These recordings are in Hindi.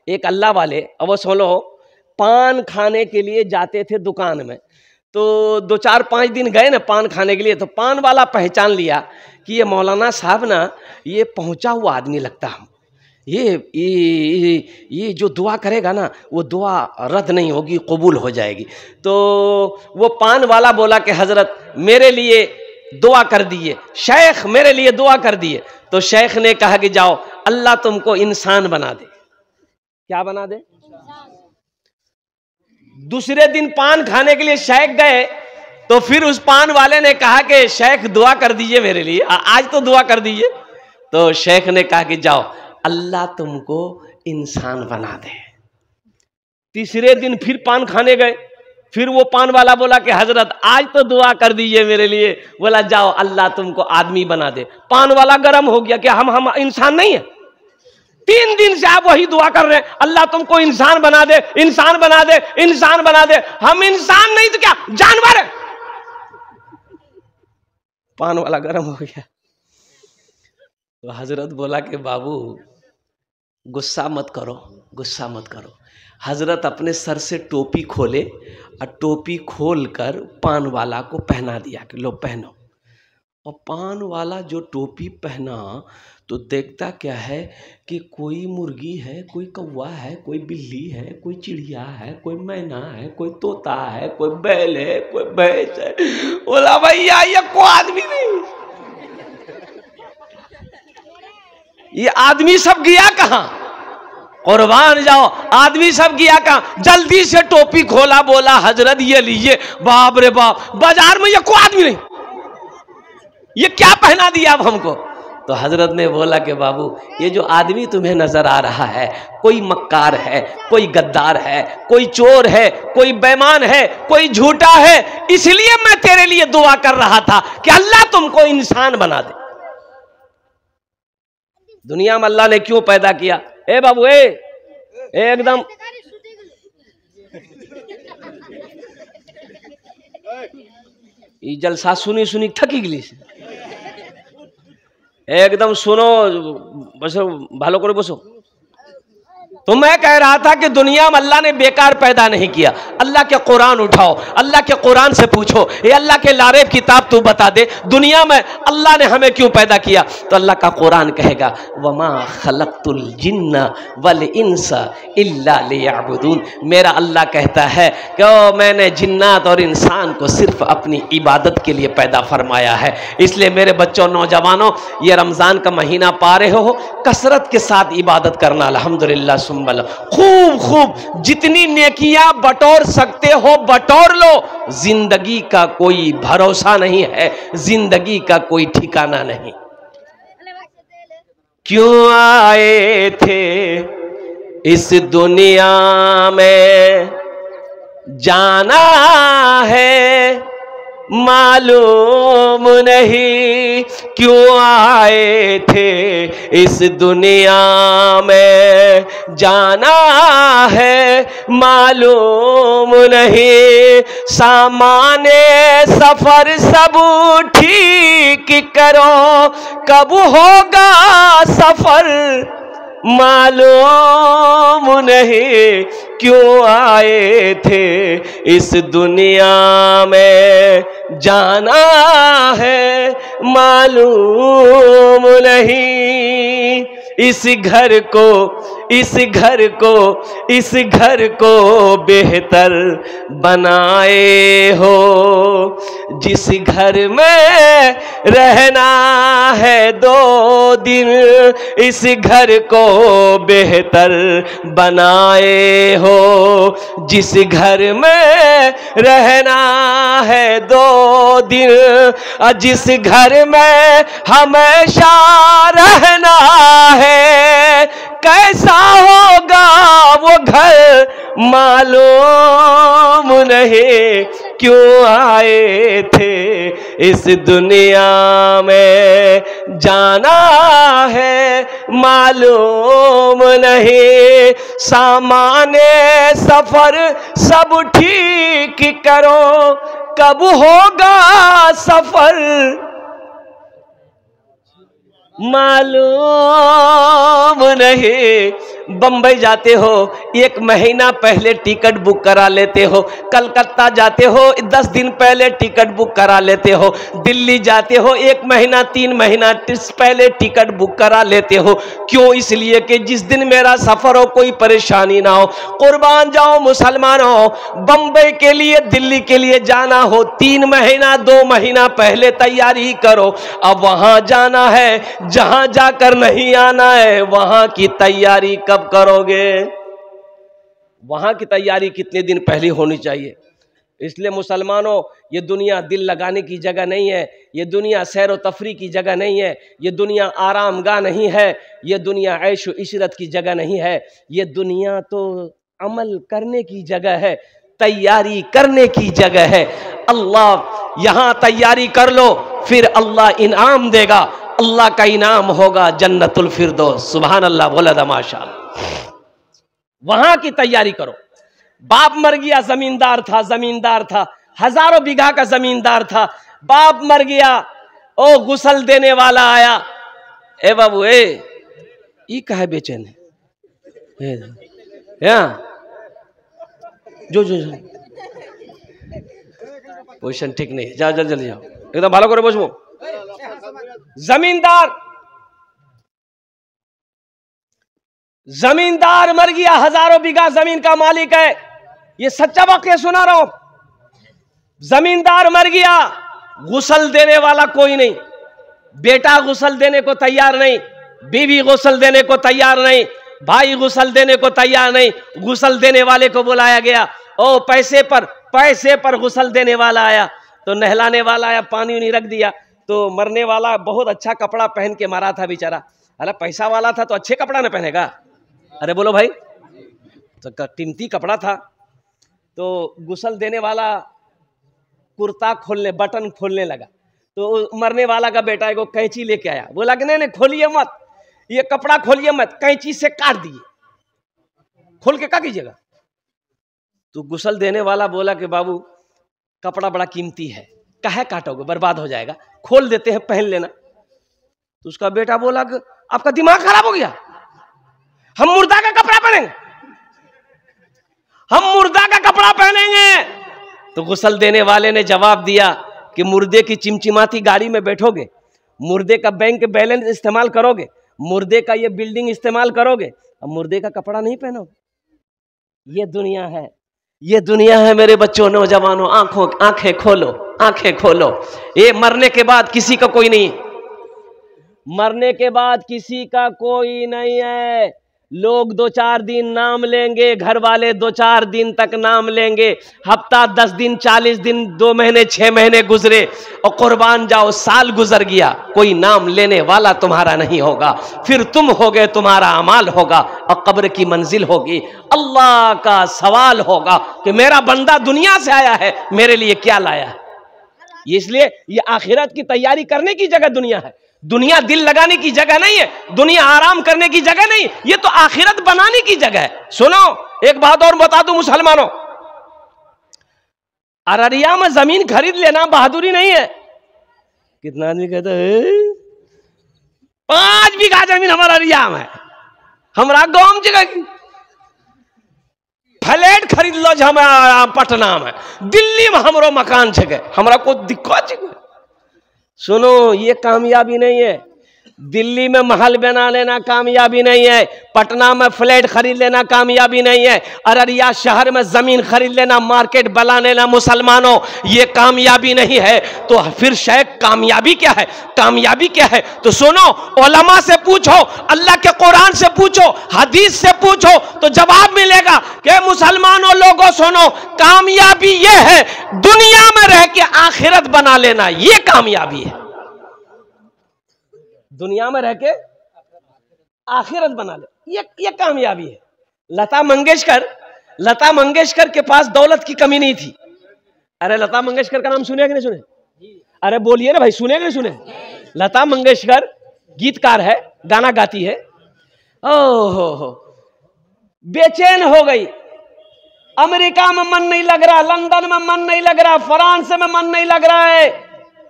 एक अल्लाह वाले, अब वो सुनो, पान खाने के लिए जाते थे दुकान में। तो 2-4-5 दिन गए ना पान खाने के लिए, तो पान वाला पहचान लिया कि ये मौलाना साहब ना, ये पहुंचा हुआ आदमी लगता है, ये जो दुआ करेगा ना वो दुआ रद्द नहीं होगी, कबूल हो जाएगी। तो वो पान वाला बोला कि हजरत मेरे लिए दुआ कर दिए, शेख मेरे लिए दुआ कर दिए। तो शेख ने कहा कि जाओ अल्लाह तुमको इंसान बना दे। क्या बना दे? दूसरे दिन पान खाने के लिए शेख गए, तो फिर उस पान वाले ने कहा कि शेख दुआ कर दीजिए मेरे लिए, आज तो दुआ कर दीजिए। तो शेख ने कहा कि जाओ अल्लाह तुमको इंसान बना दे। तीसरे दिन फिर पान खाने गए, फिर वो पान वाला बोला कि हजरत आज तो दुआ कर दीजिए मेरे लिए। बोला जाओ अल्लाह तुमको आदमी बना दे। पान वाला गर्म हो गया कि हम इंसान नहीं है। 3 दिन से आप वही दुआ कर रहे हैं, अल्लाह तुमको इंसान बना दे, इंसान बना दे, इंसान बना दे। हम इंसान नहीं तो क्या जानवर है? पान वाला गर्म हो गया। तो हजरत बोला कि बाबू गुस्सा मत करो, गुस्सा मत करो। हजरत अपने सर से टोपी खोले और टोपी खोलकर पान वाला को पहना दिया कि लो पहनो। और पान वाला जो टोपी पहना तो देखता क्या है कि कोई मुर्गी है, कोई कौवा है, कोई बिल्ली है, कोई चिड़िया है, कोई मैना है, कोई तोता है, कोई बैल है, कोई भैंस है। बोला भैया ये कोई आदमी नहीं, ये आदमी सब गया कहाँ? कुर्बान जाओ, आदमी सब गया कहाँ? जल्दी से टोपी खोला, बोला हजरत ये लीजिए। बाप रे बाप, बाजार में ये कोई आदमी नहीं, ये क्या पहना दिया अब हमको? तो हजरत ने बोला कि बाबू ये जो आदमी तुम्हें नजर आ रहा है, कोई मक्कार है, कोई गद्दार है, कोई चोर है, कोई बेईमान है, कोई झूठा है, इसलिए मैं तेरे लिए दुआ कर रहा था कि अल्लाह तुमको इंसान बना दे। दुनिया में अल्लाह ने क्यों पैदा किया? ए बाबू एकदम ये जलसा सुनी सुनी थकी गई, एकदम सुनो, बसो भालो करो बसो। तो मैं कह रहा था कि दुनिया में अल्लाह ने बेकार पैदा नहीं किया। अल्लाह के कुरान उठाओ, अल्लाह के कुरान से पूछो, ये अल्लाह के लारे किताब तू बता दे, दुनिया में अल्लाह ने हमें क्यों पैदा किया? तो अल्लाह का कुरान कहेगा वमा खलक़तुल जिन्ना वल इंसा इल्ला लियअबुदून। मेरा अल्लाह कहता है कि मैंने जिन्नात और इंसान को सिर्फ अपनी इबादत के लिए पैदा फरमाया है। इसलिए मेरे बच्चों, नौजवानों, ये रमज़ान का महीना पा रहे हो, कसरत के साथ इबादत करना, अल्हम्दुलिल्लाह खूब खूब जितनी नेकियां बटोर सकते हो बटोर लो। जिंदगी का कोई भरोसा नहीं है, जिंदगी का कोई ठिकाना नहीं। क्यों आए थे इस दुनिया में, जाना है मालूम नहीं। क्यों आए थे इस दुनिया में, जाना है मालूम नहीं। सामाने सफर सब ठीक करो, कब होगा सफर मालूम नहीं। क्यों आए थे इस दुनिया में, जाना है मालूम नहीं। इस घर को, इस घर को, इस घर को बेहतर बनाए हो, जिस घर में रहना है 2 दिन, इस घर को बेहतर बनाए हो। जिस घर में रहना है 2 दिन, जिस घर में हमेशा रहना है, कैसा होगा वो घर मालूम नहीं। क्यों आए थे इस दुनिया में, जाना है मालूम नहीं। सामाने सफर सब ठीक करो, कब होगा सफर मालूम नहीं। बम्बई जाते हो 1 महीना पहले टिकट बुक करा लेते हो, कलकत्ता जाते हो 10 दिन पहले टिकट बुक करा लेते हो, दिल्ली जाते हो 1 महीना 3 महीना पहले टिकट बुक करा लेते हो। क्यों? इसलिए कि जिस दिन मेरा सफर हो कोई परेशानी ना हो। कुर्बान जाओ मुसलमानों, बम्बई के लिए दिल्ली के लिए जाना हो 3 महीना 2 महीना पहले तैयारी करो। अब वहां जाना है, जहां जाकर नहीं आना है, वहां की तैयारी कब करोगे? वहां की तैयारी कितने दिन पहले होनी चाहिए। इसलिए मुसलमानों, ये दुनिया दिल लगाने की जगह नहीं है, ये दुनिया सैर व तफरी की जगह नहीं है, ये दुनिया आरामगाह नहीं है, ये दुनिया ऐश व इशरत की जगह नहीं है, ये दुनिया तो अमल करने की जगह है, तैयारी करने की जगह है। अल्लाह यहाँ तैयारी कर लो, फिर अल्लाह इनाम देगा। अल्लाह का इनाम होगा जन्नतुल फिरदौस। सुभान अल्लाह, बोला था माशाअल्लाह। वहां की तैयारी करो। बाप मर गया, जमींदार था, हजारों बीघा का जमींदार था। बाप मर गया, ओ गुसल देने वाला आया, ए बाबू ये कहा बेचैन है, जो पोजिशन ठीक नहीं, जाओ जल्दी जाओ, एकदम ভালো করে বসবো। जमींदार मर गया, हजारों बीघा जमीन का मालिक है, ये सच्चा वाकया सुना रहा हूं। जमींदार मर गया, गुसल देने वाला कोई नहीं, बेटा गुसल देने को तैयार नहीं, बीवी गुसल देने को तैयार नहीं, भाई गुसल देने को तैयार नहीं। गुसल देने वाले को बुलाया गया, ओ पैसे पर गुसल देने वाला आया, तो नहलाने वाला आया, पानी नहीं रख दिया। तो मरने वाला बहुत अच्छा कपड़ा पहन के मारा था बेचारा। अरे पैसा वाला था तो अच्छे कपड़ा ना पहनेगा? अरे बोलो भाई, तो कीमती कपड़ा था। तो गुसल देने वाला कुर्ता खोलने, बटन खोलने लगा, तो मरने वाला का बेटा को कैंची लेके आया, बोला कि नहीं खोलिए मत, ये कपड़ा खोलिए मत, कैंची से काट दिए। खोल के क्या कीजिएगा? तो गुसल देने वाला बोला कि बाबू कपड़ा बड़ा कीमती है, काहे काटोगे, बर्बाद हो जाएगा, खोल देते हैं, पहन लेना। तो उसका बेटा बोला कि आपका दिमाग खराब हो गया, हम मुर्दा का कपड़ा पहनेंगे, हम मुर्दा का कपड़ा पहनेंगे। तो गुसल देने वाले ने जवाब दिया कि मुर्दे की चिमचिमाती गाड़ी में बैठोगे, मुर्दे का बैंक बैलेंस इस्तेमाल करोगे, मुर्दे का ये बिल्डिंग इस्तेमाल करोगे, अब मुर्दे का कपड़ा नहीं पहनोगे। ये दुनिया है, ये दुनिया है मेरे बच्चों, नौजवानों, आंखें खोलो, आंखें खोलो। ये मरने के बाद किसी का कोई नहीं, मरने के बाद किसी का कोई नहीं है। लोग 2-4 दिन नाम लेंगे, घर वाले 2-4 दिन तक नाम लेंगे, हफ्ता 10 दिन 40 दिन 2 महीने 6 महीने गुजरे और कुर्बान जाओ साल गुजर गया, कोई नाम लेने वाला तुम्हारा नहीं होगा। फिर तुम होगे, तुम्हारा अमाल होगा और कब्र की मंजिल होगी। अल्लाह का सवाल होगा कि मेरा बंदा दुनिया से आया है, मेरे लिए क्या लाया है। इसलिए ये आखिरत की तैयारी करने की जगह दुनिया है। दुनिया दिल लगाने की जगह नहीं है, दुनिया आराम करने की जगह नहीं, ये तो आखिरत बनाने की जगह है। सुनो एक बात और बता दूं मुसलमानों, अररिया में जमीन खरीद लेना बहादुरी नहीं है। कितना आदमी कहता है 5 बीघा जमीन हमारा अररिया में, हमारा गांव जगह की फ्लैट खरीद लो, हमारा पटना में, दिल्ली में हमरो मकान जगह, हमारा कोई दिक्कत जगह। सुनो ये कामयाबी नहीं है, दिल्ली में महल बना लेना कामयाबी नहीं है, पटना में फ्लैट खरीद लेना कामयाबी नहीं है, अररिया शहर में जमीन खरीद लेना, मार्केट बना लेना मुसलमानों, ये कामयाबी नहीं है। तो फिर शायद कामयाबी क्या है? कामयाबी क्या है? तो सुनो, उलमा से पूछो, अल्लाह के कुरान से पूछो, हदीस से पूछो, तो जवाब मिलेगा कि मुसलमानों लोगों सुनो, कामयाबी ये है दुनिया में रह के आखिरत बना लेना, ये कामयाबी है। दुनिया में रह के आखिरत बना ले, ये कामयाबी है। लता मंगेशकर के पास दौलत की कमी नहीं थी। अरे लता मंगेशकर का नाम सुने कि नहीं सुने? अरे बोलिए ना भाई, सुने कि नहीं सुने? लता मंगेशकर गीतकार है, गाना गाती है। ओहो, बेचैन हो गई, अमेरिका में मन नहीं लग रहा, लंदन में मन नहीं लग रहा, फ्रांस में मन नहीं लग रहा है,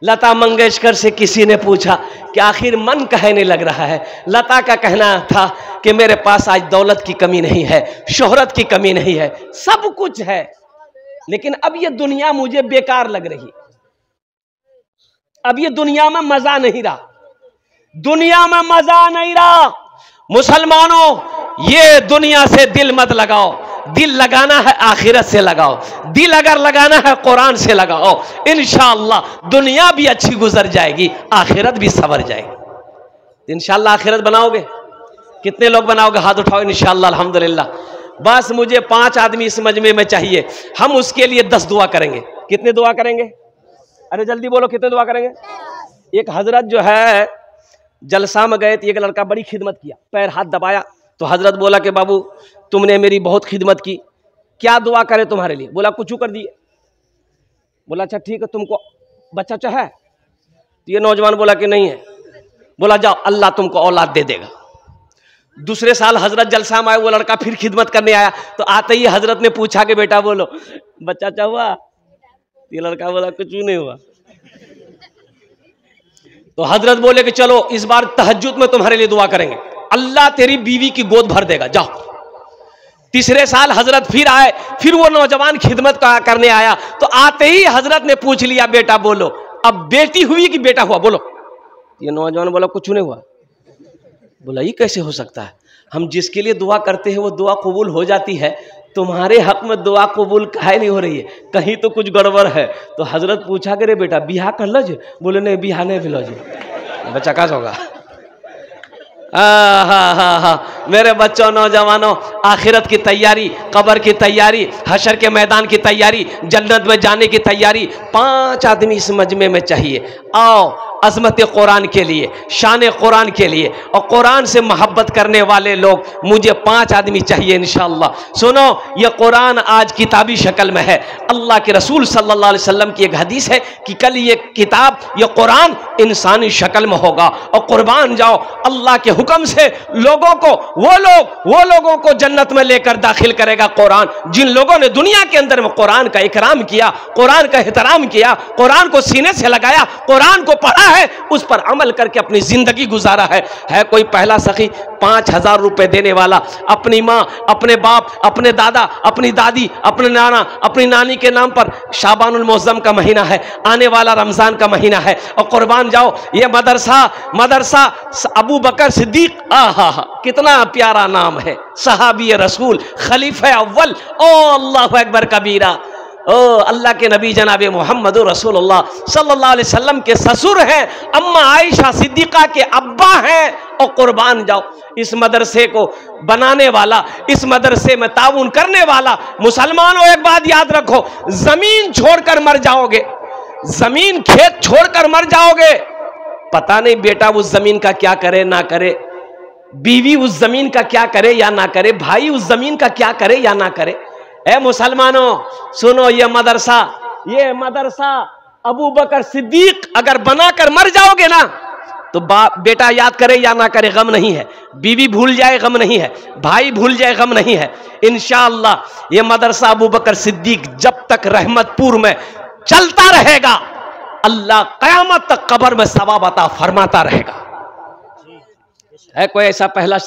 लता मंगेशकर से किसी ने पूछा कि आखिर मन कहने लग रहा है। लता का कहना था कि मेरे पास आज दौलत की कमी नहीं है, शोहरत की कमी नहीं है, सब कुछ है, लेकिन अब ये दुनिया मुझे बेकार लग रही, अब ये दुनिया में मजा नहीं रहा, दुनिया में मजा नहीं रहा। मुसलमानों, ये दुनिया से दिल मत लगाओ, दिल लगाना है आखिरत से लगाओ, दिल अगर लगाना है कुरान से लगाओ, इंशाअल्लाह दुनिया भी अच्छी गुजर जाएगी, आखिरत भी सवर जाएगी। इंशाअल्लाह आखिरत बनाओगे? कितने लोग बनाओगे? हाथ उठाओ। इंशाअल्लाह, अल्हम्दुलिल्लाह। बस मुझे 5 आदमी इस मजमे में चाहिए, हम उसके लिए 10 दुआ करेंगे। कितने दुआ करेंगे? अरे जल्दी बोलो, कितने दुआ करेंगे? एक हजरत जो है जलसा में गए थे, एक लड़का बड़ी खिदमत किया, पैर हाथ दबाया तो हजरत बोला कि बाबू तुमने मेरी बहुत खिदमत की, क्या दुआ करे तुम्हारे लिए? बोला कुछ कर दिए। बोला अच्छा ठीक है, तुमको बच्चा चाहे? तो ये नौजवान बोला कि नहीं है। बोला जाओ, अल्लाह तुमको औलाद दे देगा। दूसरे साल हजरत जलसा में आए, वो लड़का फिर खिदमत करने आया, तो आते ही हजरत ने पूछा कि बेटा बोलो बच्चा चाह हुआ? ये लड़का बोला कुछ नहीं हुआ। तो हजरत बोले कि चलो इस बार तहज्जुद में तुम्हारे लिए दुआ करेंगे, अल्लाह तेरी बीवी की गोद भर देगा, जाओ। तीसरे साल हजरत फिर आए, फिर वो नौजवान खिदमत करने आया, तो आते ही हजरत ने पूछ लिया बेटा बोलो अब बेटी हुई कि बेटा हुआ? बोलो। ये नौजवान बोला कुछ नहीं हुआ। बोला ये कैसे हो सकता है? हम जिसके लिए दुआ करते हैं वो दुआ कबूल हो जाती है, तुम्हारे हक में दुआ कबूल काहे नहीं हो रही है? कहीं तो कुछ गड़बड़ है। तो हजरत पूछा करे बेटा बिहा कर लो जी? बोले नहीं बिहा नहीं भी लो जी, बच्चा कहाँ से होगा? हाँ, मेरे बच्चों, नौजवानों, आखिरत की तैयारी, कब्र की तैयारी, हशर के मैदान की तैयारी, जन्नत में जाने की तैयारी 5 आदमी इस मजमे में चाहिए। आओ अजमत कुरान के लिए, शान कुरान के लिए और कुरान से मोहब्बत करने वाले लोग, मुझे 5 आदमी चाहिए इंशाअल्लाह। सुनो, ये कुरान आज किताबी शक्ल में है। अल्लाह के रसूल सल्लल्लाहु अलैहि वसल्लम की एक हदीस है कि कल ये किताब, ये कुरान इंसानी शक्ल में होगा और कुर्बान जाओ अल्लाह के हुक्म से लोगों को, वो लोगों को जन्नत में लेकर दाखिल करेगा कुरान, जिन लोगों ने दुनिया के अंदर में कुरान का इकराम किया, कुरान का एहतराम किया, कुरान को सीने से लगाया, कुरान को पढ़ा है, उस पर अमल करके अपनी जिंदगी गुजारा है कोई पहला सखी 5000 रुपए देने वाला अपनी माँ, अपने बाप, अपने दादा, अपनी दादी, अपने नाना, अपनी नानी के नाम पर? शाबानुल मुअज़्ज़म का महीना है, आने वाला रमजान का महीना है, और कुर्बान जाओ ये मदरसा अबू बकर सिद्दीक, आहा कितना प्यारा नाम है, सहाबी रसूल, खलीफा अव्वल, ओ अल्लाहु अकबर कबीरा। ओ अल्लाह के नबी जनाब मोहम्मद रसूलुल्लाह सल्लल्लाहु अलैहि वसल्लम के ससुर हैं, अम्मा आयशा सिद्दीका के अब्बा हैं। और कुर्बान जाओ इस मदरसे को बनाने वाला, इस मदरसे में ताउन करने वाला। मुसलमानों एक बात याद रखो, जमीन छोड़कर मर जाओगे, जमीन खेत छोड़कर मर जाओगे, पता नहीं बेटा उस जमीन का क्या करे ना करे, बीवी उस जमीन का क्या करे या ना करे, भाई उस जमीन का क्या करे या ना करे। ए मुसलमानों सुनो, ये मदरसा अबू बकर सिद्दीक अगर बनाकर मर जाओगे ना, तो बेटा याद करे या ना करे गम नहीं है, बीवी भूल जाए गम नहीं है, भाई भूल जाए गम नहीं है। इंशाअल्लाह ये मदरसा अबू बकर सिद्दीक जब तक रहमतपुर में चलता रहेगा, अल्लाह क़यामत तक कब्र में सवाब अता फरमाता रहेगा। है कोई ऐसा पहला